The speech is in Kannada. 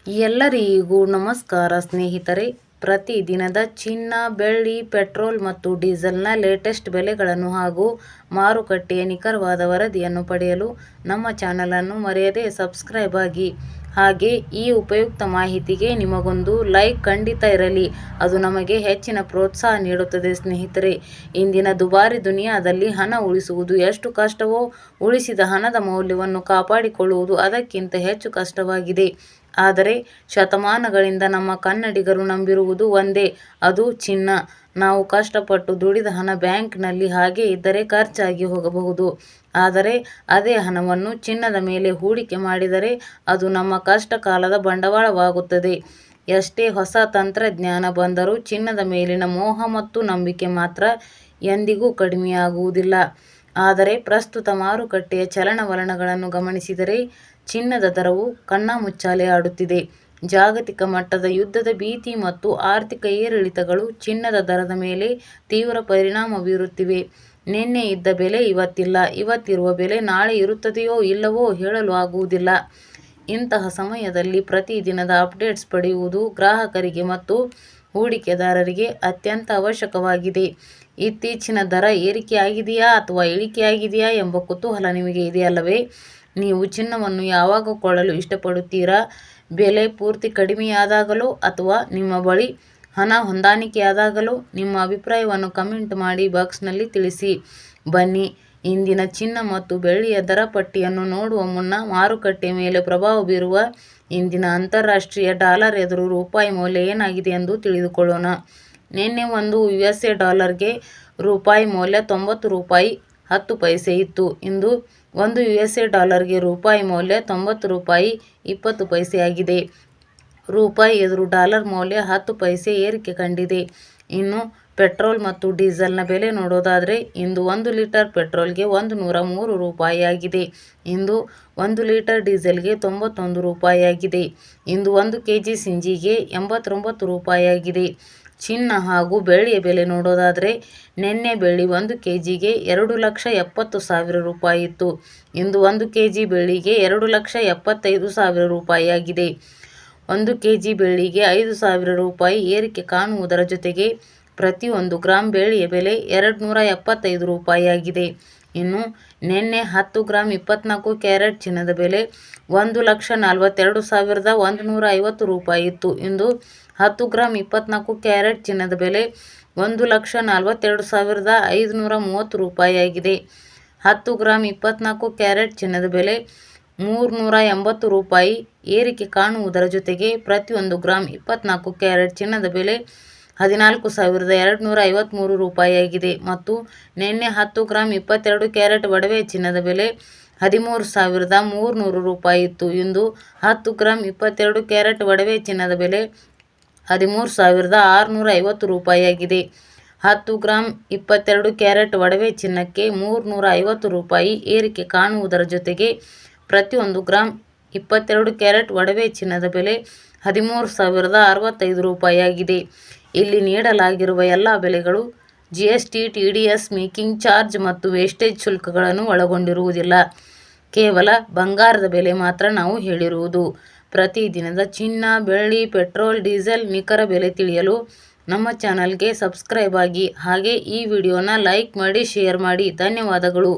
ಎಲ್ಲರಿಗೂ ನಮಸ್ಕಾರ ಸ್ನೇಹಿತರೆ. ಪ್ರತಿದಿನದ ಚಿನ್ನ, ಬೆಳ್ಳಿ, ಪೆಟ್ರೋಲ್ ಮತ್ತು ಡೀಸೆಲ್ನ ಲೇಟೆಸ್ಟ್ ಬೆಲೆಗಳನ್ನು ಹಾಗೂ ಮಾರುಕಟ್ಟೆಯ ನಿಖರವಾದ ವರದಿಯನ್ನು ಪಡೆಯಲು ನಮ್ಮ ಚಾನಲನ್ನು ಮರೆಯದೆ ಸಬ್ಸ್ಕ್ರೈಬ್ ಆಗಿ. ಹಾಗೆ ಈ ಉಪಯುಕ್ತ ಮಾಹಿತಿಗೆ ನಿಮಗೊಂದು ಲೈಕ್ ಖಂಡಿತ ಇರಲಿ, ಅದು ನಮಗೆ ಹೆಚ್ಚಿನ ಪ್ರೋತ್ಸಾಹ ನೀಡುತ್ತದೆ ಸ್ನೇಹಿತರೆ. ಇಂದಿನ ದುಬಾರಿ ದುನಿಯಾದಲ್ಲಿ ಹಣ ಉಳಿಸುವುದು ಎಷ್ಟು ಕಷ್ಟವೋ, ಉಳಿಸಿದ ಹಣದ ಮೌಲ್ಯವನ್ನು ಕಾಪಾಡಿಕೊಳ್ಳುವುದು ಅದಕ್ಕಿಂತ ಹೆಚ್ಚು ಕಷ್ಟವಾಗಿದೆ. ಆದರೆ ಶತಮಾನಗಳಿಂದ ನಮ್ಮ ಕನ್ನಡಿಗರು ನಂಬಿರುವುದು ಒಂದೇ, ಅದು ಚಿನ್ನ. ನಾವು ಕಷ್ಟಪಟ್ಟು ದುಡಿದ ಹಣ ಬ್ಯಾಂಕ್ನಲ್ಲಿ ಹಾಗೆ ಇದ್ದರೆ ಖರ್ಚಾಗಿ ಹೋಗಬಹುದು, ಆದರೆ ಅದೇ ಹಣವನ್ನು ಚಿನ್ನದ ಮೇಲೆ ಹೂಡಿಕೆ ಮಾಡಿದರೆ ಅದು ನಮ್ಮ ಕಷ್ಟ ಕಾಲದ ಬಂಡವಾಳವಾಗುತ್ತದೆ. ಎಷ್ಟೇ ಹೊಸ ತಂತ್ರಜ್ಞಾನ ಬಂದರೂ ಚಿನ್ನದ ಮೇಲಿನ ಮೋಹ ಮತ್ತು ನಂಬಿಕೆ ಮಾತ್ರ ಎಂದಿಗೂ ಕಡಿಮೆಯಾಗುವುದಿಲ್ಲ. ಆದರೆ ಪ್ರಸ್ತುತ ಮಾರುಕಟ್ಟೆಯ ಚಲನವಲನಗಳನ್ನು ಗಮನಿಸಿದರೆ ಚಿನ್ನದ ದರವು ಕಣ್ಣಾಮುಚ್ಚಾಲೆ ಆಡುತ್ತಿದೆ. ಜಾಗತಿಕ ಮಟ್ಟದ ಯುದ್ಧದ ಭೀತಿ ಮತ್ತು ಆರ್ಥಿಕ ಏರಿಳಿತಗಳು ಚಿನ್ನದ ದರದ ಮೇಲೆ ತೀವ್ರ ಪರಿಣಾಮ ಬೀರುತ್ತಿವೆ. ನಿನ್ನೆ ಇದ್ದ ಬೆಲೆ ಇವತ್ತಿಲ್ಲ, ಇವತ್ತಿರುವ ಬೆಲೆ ನಾಳೆ ಇರುತ್ತದೆಯೋ ಇಲ್ಲವೋ ಹೇಳಲು ಆಗುವುದಿಲ್ಲ. ಇಂತಹ ಸಮಯದಲ್ಲಿ ಪ್ರತಿದಿನದ ಅಪ್ಡೇಟ್ಸ್ ಪಡೆಯುವುದು ಗ್ರಾಹಕರಿಗೆ ಮತ್ತು ಹೂಡಿಕೆದಾರರಿಗೆ ಅತ್ಯಂತ ಅವಶ್ಯಕವಾಗಿದೆ. ಇತ್ತೀಚಿನ ದರ ಏರಿಕೆಯಾಗಿದೆಯಾ ಅಥವಾ ಇಳಿಕೆಯಾಗಿದೆಯಾ ಎಂಬ ಕುತೂಹಲ ನಿಮಗೆ ಇದೆಯಲ್ಲವೇ? ನೀವು ಚಿನ್ನವನ್ನು ಯಾವಾಗ ಕೊಳ್ಳಲು ಇಷ್ಟಪಡುತ್ತೀರಾ? ಬೆಲೆ ಪೂರ್ತಿ ಕಡಿಮೆಯಾದಾಗಲೋ ಅಥವಾ ನಿಮ್ಮ ಬಳಿ ಹಣ ಹೊಂದಾಣಿಕೆಯಾದಾಗಲೋ? ನಿಮ್ಮ ಅಭಿಪ್ರಾಯವನ್ನು ಕಮೆಂಟ್ ಮಾಡಿ ಬಾಕ್ಸ್ನಲ್ಲಿ ತಿಳಿಸಿ. ಬನ್ನಿ, ಇಂದಿನ ಚಿನ್ನ ಮತ್ತು ಬೆಳ್ಳಿಯ ದರ ಪಟ್ಟಿಯನ್ನು ನೋಡುವ ಮುನ್ನ ಮಾರುಕಟ್ಟೆ ಮೇಲೆ ಪ್ರಭಾವ ಬೀರುವ ಇಂದಿನ ಅಂತಾರಾಷ್ಟ್ರೀಯ ಡಾಲರ್ ಎದುರು ರೂಪಾಯಿ ಮೌಲ್ಯ ಏನಾಗಿದೆ ಎಂದು ತಿಳಿದುಕೊಳ್ಳೋಣ. ನಿನ್ನೆ ಒಂದು USA ಡಾಲರ್ಗೆ ರೂಪಾಯಿ ಮೌಲ್ಯ 90 ರೂಪಾಯಿ 10 ಪೈಸೆ ಇತ್ತು. ಇಂದು ಒಂದು USA ಡಾಲರ್ಗೆ ರೂಪಾಯಿ ಮೌಲ್ಯ 90 ರೂಪಾಯಿ 20 ಪೈಸೆಯಾಗಿದೆ. ರೂಪಾಯಿ ಎದುರು ಡಾಲರ್ ಮೌಲ್ಯ 10 ಪೈಸೆ ಏರಿಕೆ ಕಂಡಿದೆ. ಇನ್ನು ಪೆಟ್ರೋಲ್ ಮತ್ತು ಡೀಸೆಲ್ನ ಬೆಲೆ ನೋಡೋದಾದರೆ ಇಂದು 1 ಲೀಟರ್ ಪೆಟ್ರೋಲ್ಗೆ 103 ರೂಪಾಯಿಯಾಗಿದೆ. ಇಂದು 1 ಲೀಟರ್ ಡೀಸೆಲ್ಗೆ 91 ರೂಪಾಯಿಯಾಗಿದೆ. ಇಂದು 1 kg ಸಿಂಜಿಗೆ 89 ರೂಪಾಯಿಯಾಗಿದೆ. ಚಿನ್ನ ಹಾಗೂ ಬೆಳ್ಳಿಯ ಬೆಲೆ ನೋಡೋದಾದರೆ ನಿನ್ನೆ ಬೆಳ್ಳಿ 1 kgಗೆ 2,70,000 ರೂಪಾಯಿ ಇತ್ತು. ಇಂದು 1 kg ಬೆಳ್ಳಿಗೆ 2,75,000 ರೂಪಾಯಿಯಾಗಿದೆ. 1 kg ಬೆಳ್ಳಿಗೆ 5,000 ರೂಪಾಯಿ ಏರಿಕೆ ಕಾಣುವುದರ ಜೊತೆಗೆ ಪ್ರತಿ 1 ಗ್ರಾಂ ಬೆಳ್ಳಿಯ ಬೆಲೆ 275 ರೂಪಾಯಿಯಾಗಿದೆ. ಇನ್ನು ನಿನ್ನೆ 10 ಗ್ರಾಂ 24 ಕ್ಯಾರೆಟ್ ಚಿನ್ನದ ಬೆಲೆ 1,42,150 ರೂಪಾಯಿ ಇತ್ತು. ಇಂದು 10 ಗ್ರಾಂ 24 ಕ್ಯಾರೆಟ್ ಚಿನ್ನದ ಬೆಲೆ 1,42,530 ರೂಪಾಯಿಯಾಗಿದೆ. 10 ಗ್ರಾಂ 24 ಕ್ಯಾರೆಟ್ ಚಿನ್ನದ ಬೆಲೆ 380 ರೂಪಾಯಿ ಏರಿಕೆ ಕಾಣುವುದರ ಜೊತೆಗೆ ಪ್ರತಿ 1 ಗ್ರಾಂ 24 ಕ್ಯಾರೆಟ್ ಚಿನ್ನದ ಬೆಲೆ 14,253 ರೂಪಾಯಿಯಾಗಿದೆ. ಮತ್ತು ನಿನ್ನೆ 10 ಗ್ರಾಂ 22 ಕ್ಯಾರೆಟ್ ಒಡವೆ ಚಿನ್ನದ ಬೆಲೆ 13,300 ರೂಪಾಯಿ ಇತ್ತು. ಇಂದು 10 ಗ್ರಾಂ 22 ಕ್ಯಾರೆಟ್ ಒಡವೆ ಚಿನ್ನದ ಬೆಲೆ 13,650 ರೂಪಾಯಿಯಾಗಿದೆ. 10 ಗ್ರಾಂ 22 ಕ್ಯಾರೆಟ್ ಒಡವೆ ಚಿನ್ನಕ್ಕೆ 350 ರೂಪಾಯಿ ಏರಿಕೆ ಕಾಣುವುದರ ಜೊತೆಗೆ ಪ್ರತಿ 1 ಗ್ರಾಂ 22 ಕ್ಯಾರೆಟ್ ಒಡವೆ ಚಿನ್ನದ ಬೆಲೆ 13,065 ರೂಪಾಯಿಯಾಗಿದೆ. ಇಲ್ಲಿ ನೀಡಲಾಗಿರುವ ಎಲ್ಲ ಬೆಲೆಗಳು GST, TDS, ಮೇಕಿಂಗ್ ಚಾರ್ಜ್ ಮತ್ತು ವೇಸ್ಟೇಜ್ ಶುಲ್ಕಗಳನ್ನು ಒಳಗೊಂಡಿರುವುದಿಲ್ಲ. ಕೇವಲ ಬಂಗಾರದ ಬೆಲೆ ಮಾತ್ರ ನಾವು ಹೇಳಿರುವುದು. ಪ್ರತಿದಿನದ ಚಿನ್ನ, ಬೆಳ್ಳಿ, ಪೆಟ್ರೋಲ್, ಡೀಸೆಲ್ ನಿಖರ ಬೆಲೆ ತಿಳಿಯಲು ನಮ್ಮ ಚಾನಲ್ಗೆ ಸಬ್ಸ್ಕ್ರೈಬ್ ಆಗಿ. ಹಾಗೆ ಈ ವಿಡಿಯೋನ ಲೈಕ್ ಮಾಡಿ, ಶೇರ್ ಮಾಡಿ. ಧನ್ಯವಾದಗಳು.